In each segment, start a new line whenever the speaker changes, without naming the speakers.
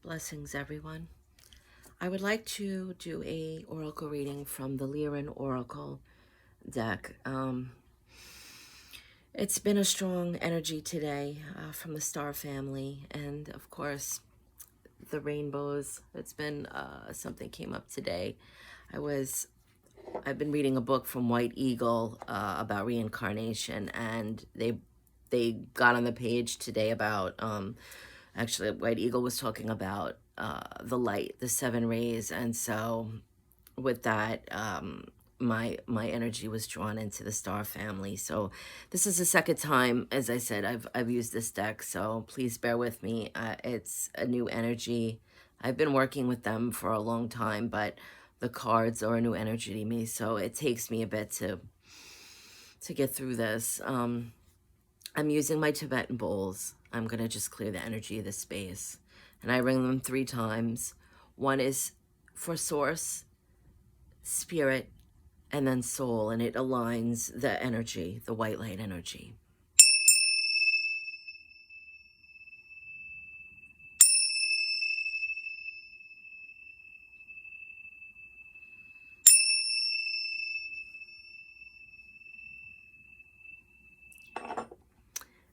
Blessings, everyone. I would like to do a oracle reading from the Lyran Oracle deck. It's been a strong energy today from the star family, and of course, the rainbows. It's been something came up today. I've been reading a book from White Eagle about reincarnation, and they got on the page today about actually White Eagle was talking about the light, the seven rays, and so with that, my energy was drawn into the star family. So this is the second time, as I said, I've used this deck, so please bear with me. It's a new energy. I've been working with them for a long time, but the cards are a new energy to me, so it takes me a bit to get through this. I'm using my Tibetan bowls. I'm gonna just clear the energy of the space, and I ring them 3 times. One is for source, spirit, and then soul, and it aligns the energy, the white light energy.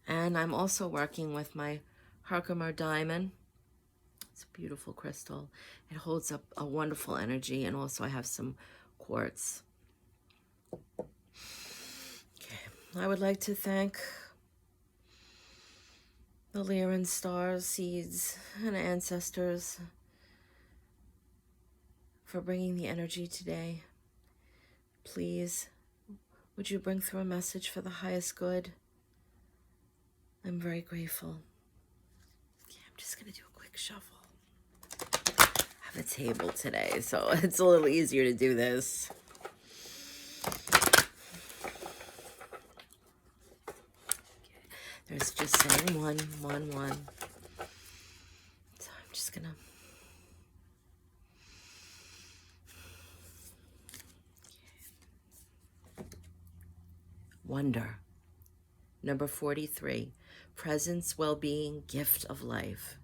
And I'm also working with my Herkimer diamond. It's a beautiful crystal. It holds up a wonderful energy, and also I have some quartz. Okay. I would like to thank the Lyran stars, seeds, and ancestors for bringing the energy today. Please, would you bring through a message for the highest good? I'm very grateful. Okay, I'm just gonna do a quick shuffle. I have a table today, so it's a little easier to do this. Okay. There's just saying one. So I'm just gonna. Wonder. Number 43. Presence, well-being, gift of life.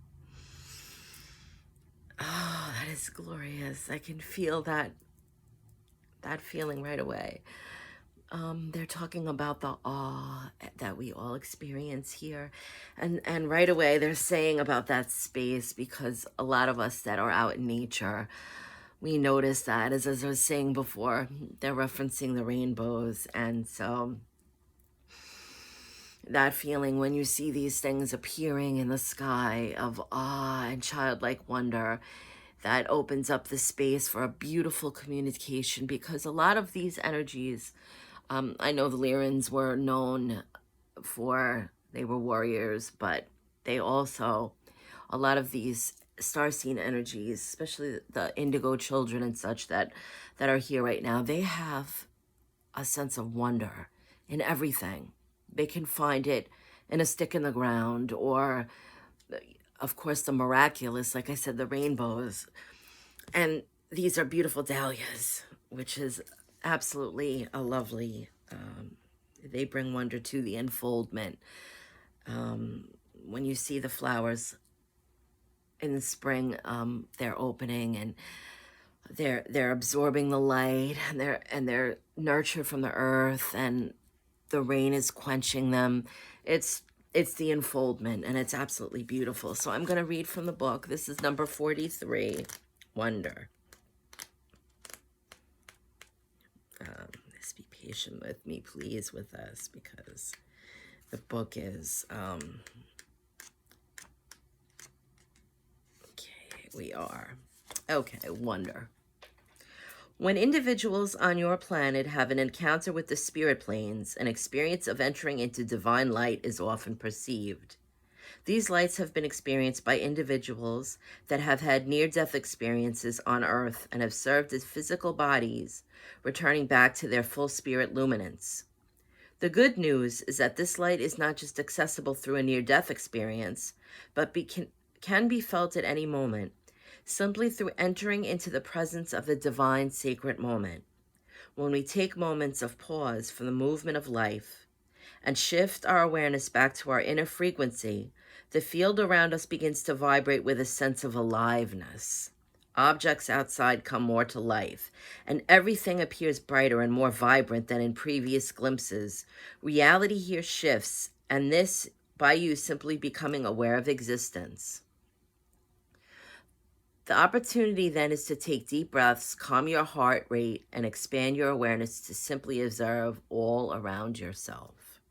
Oh, that is glorious. I can feel that feeling right away. They're talking about the awe that we all experience here. And right away they're saying about that space, because a lot of us that are out in nature, we notice that, as I was saying before, they're referencing the rainbows. And so that feeling when you see these things appearing in the sky of awe and childlike wonder, that opens up the space for a beautiful communication, because a lot of these energies, I know the Lyrans were known for, they were warriors, but they also, a lot of these star-seen energies, especially the indigo children and such that are here right now, they have a sense of wonder in everything. They can find it in a stick in the ground, or of course the miraculous, like I said, the rainbows. And these are beautiful dahlias, which is absolutely a lovely, they bring wonder to the unfoldment. When you see the flowers in the spring, they're opening, and they're absorbing the light, and they're nurtured from the earth, and the rain is quenching them. It's the unfoldment, and it's absolutely beautiful. So I'm going to read from the book. This is number 43, Wonder. Just be patient with me, please, with us, because the book is, okay, we are. Okay, Wonder. When individuals on your planet have an encounter with the spirit planes, an experience of entering into divine light is often perceived. These lights have been experienced by individuals that have had near-death experiences on Earth and have served as physical bodies, returning back to their full spirit luminance. The good news is that this light is not just accessible through a near-death experience, but can be felt at any moment, simply through entering into the presence of the divine sacred moment. When we take moments of pause from the movement of life and shift our awareness back to our inner frequency, The field around us begins to vibrate with a sense of aliveness. Objects outside come more to life, and everything appears brighter and more vibrant than in previous glimpses. Reality here shifts, and this by you simply becoming aware of existence. The opportunity then is to take deep breaths, calm your heart rate, and expand your awareness to simply observe all around yourself.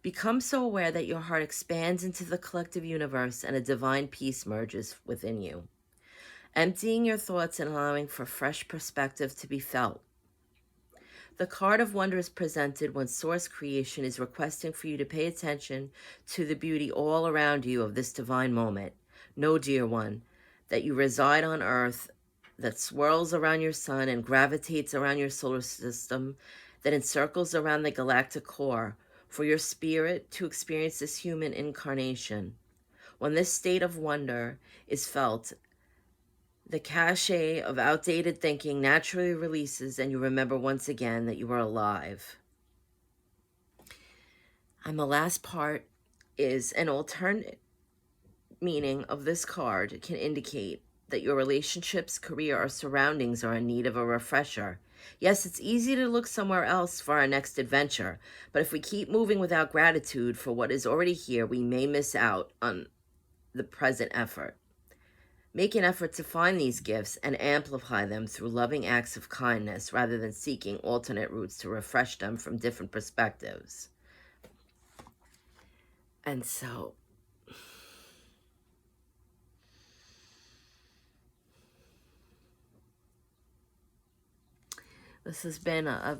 Become so aware that your heart expands into the collective universe and a divine peace merges within you, emptying your thoughts and allowing for fresh perspective to be felt. The card of wonder is presented when source creation is requesting for you to pay attention to the beauty all around you of this divine moment. Know, dear one, that you reside on earth, that swirls around your sun and gravitates around your solar system, that encircles around the galactic core, for your spirit to experience this human incarnation. When this state of wonder is felt, the cachet of outdated thinking naturally releases, and you remember once again that you are alive. And the last part is an alternate meaning of this card can indicate that your relationships, career, or surroundings are in need of a refresher. Yes, it's easy to look somewhere else for our next adventure, but if we keep moving without gratitude for what is already here, we may miss out on the present effort. Make an effort to find these gifts and amplify them through loving acts of kindness rather than seeking alternate routes to refresh them from different perspectives. And so, this has been a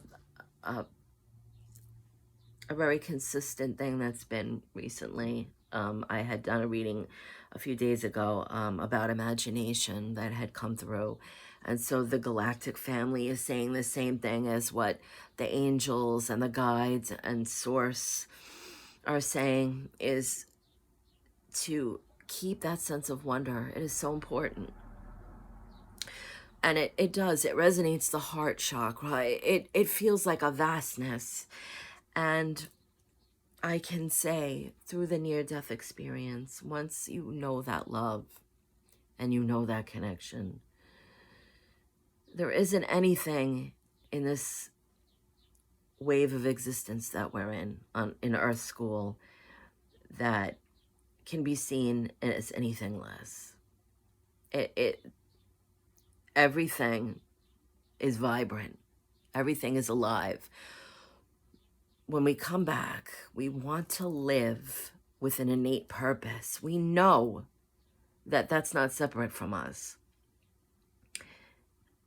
very consistent thing that's been recently. I had done a reading a few days ago about imagination that had come through. And so the galactic family is saying the same thing as what the angels and the guides and source are saying, is to keep that sense of wonder. It is so important. And it resonates the heart chakra. It feels like a vastness. And I can say through the near-death experience, once you know that love and you know that connection, there isn't anything in this wave of existence that we're in Earth School that can be seen as anything less. Everything is vibrant. Everything is alive. When we come back, we want to live with an innate purpose. We know that that's not separate from us.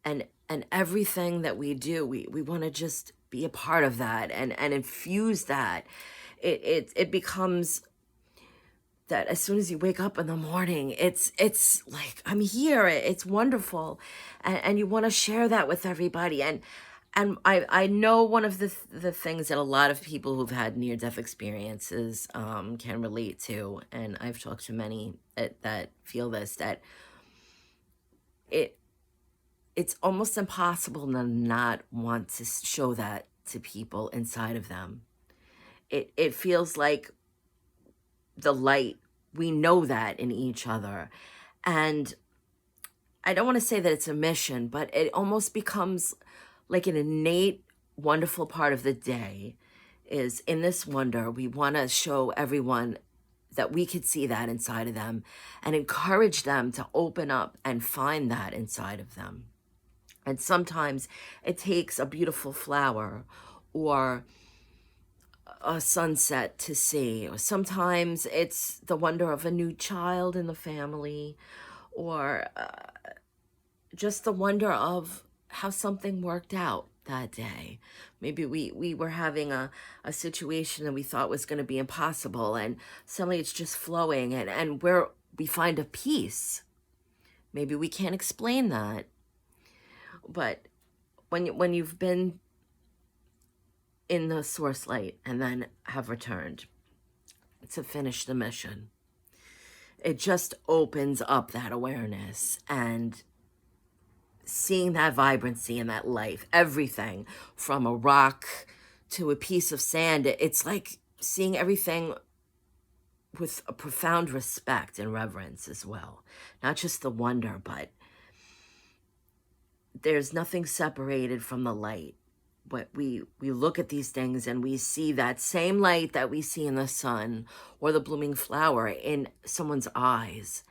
And everything that we do, we want to just be a part of that and infuse that. It becomes that as soon as you wake up in the morning, it's like, I'm here, it's wonderful. And you want to share that with everybody. And I know one of the things that a lot of people who've had near-death experiences can relate to, and I've talked to many that feel this, that it's almost impossible to not want to show that to people inside of them. It feels like the light, we know that in each other. And I don't want to say that it's a mission, but it almost becomes like an innate, wonderful part of the day. Is in this wonder, we want to show everyone that we could see that inside of them and encourage them to open up and find that inside of them. And sometimes it takes a beautiful flower or a sunset to see. Or sometimes it's the wonder of a new child in the family, or just the wonder of how something worked out that day. Maybe we were having a situation that we thought was going to be impossible, and suddenly it's just flowing, and we find a peace. Maybe we can't explain that, but when you've been in the source light and then have returned to finish the mission, it just opens up that awareness and seeing that vibrancy and that life, everything from a rock to a piece of sand. It's like seeing everything with a profound respect and reverence as well. Not just the wonder, but there's nothing separated from the light. But we look at these things and we see that same light that we see in the sun or the blooming flower in someone's eyes.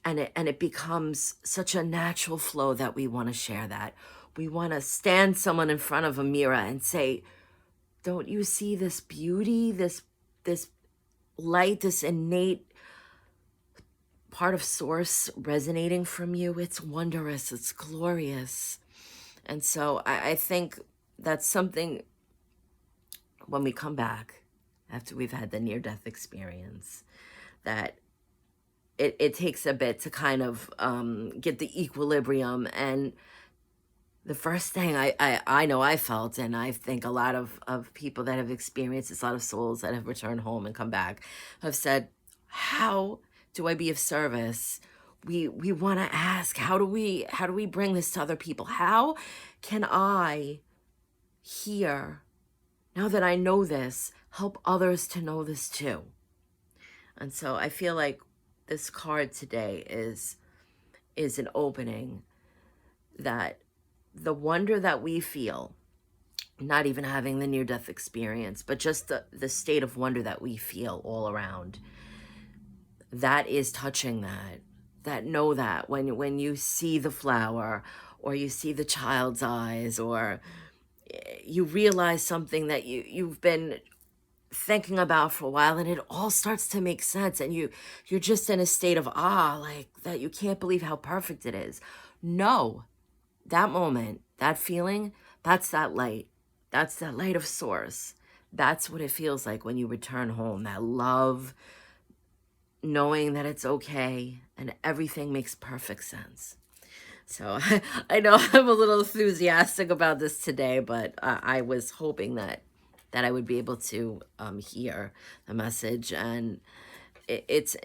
And it becomes such a natural flow that we want to share that. We want to stand someone in front of a mirror and say, don't you see this beauty, this light, this innate part of source resonating from you? It's wondrous, it's glorious. And so I think that's something when we come back after we've had the near-death experience, that it takes a bit to kind of get the equilibrium. And the first thing I know I felt, and I think a lot of people that have experienced this, a lot of souls that have returned home and come back, have said, how do I be of service? We want to ask, how do we bring this to other people? How can I here, now that I know this, help others to know this too? And so I feel like this card today is an opening that the wonder that we feel, not even having the near-death experience, but just the state of wonder that we feel all around, that is touching that know that when you see the flower, or you see the child's eyes, or you realize something that you've been thinking about for a while, and it all starts to make sense, and you're just in a state of awe, like that you can't believe how perfect it is. No, that moment, that feeling, that's that light. That's that light of source. That's what it feels like when you return home. That love, knowing that it's okay and everything makes perfect sense. So I know I'm a little enthusiastic about this today, but I was hoping that I would be able to hear the message. And it, it's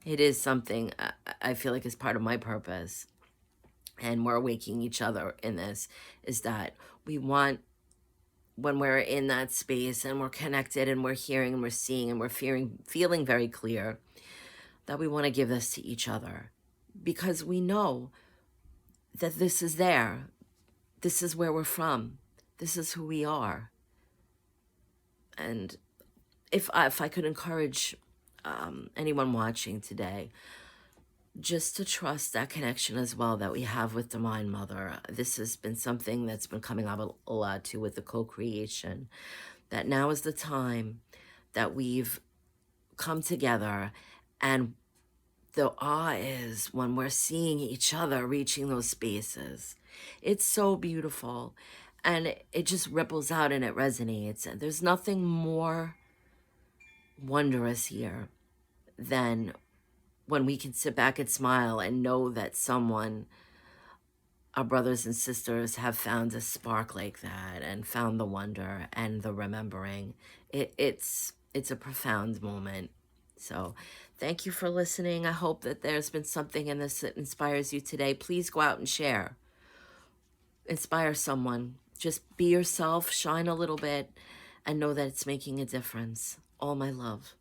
it is something I feel like is part of my purpose, and we're waking each other in this, is that we want, when we're in that space and we're connected and we're hearing and we're seeing and we're feeling very clear, that we want to give this to each other, because we know that this is there. This is where we're from. This is who we are. And if I could encourage anyone watching today, just to trust that connection as well that we have with Divine Mother. This has been something that's been coming up a lot too with the co-creation, that now is the time that we've come together, and the awe is when we're seeing each other reaching those spaces. It's so beautiful, and it just ripples out and it resonates, and there's nothing more wondrous here than when we can sit back and smile and know that someone, our brothers and sisters, have found a spark like that and found the wonder and the remembering. It's a profound moment. So thank you for listening. I hope that there's been something in this that inspires you today. Please go out and share. Inspire someone. Just be yourself, shine a little bit, and know that it's making a difference. All my love.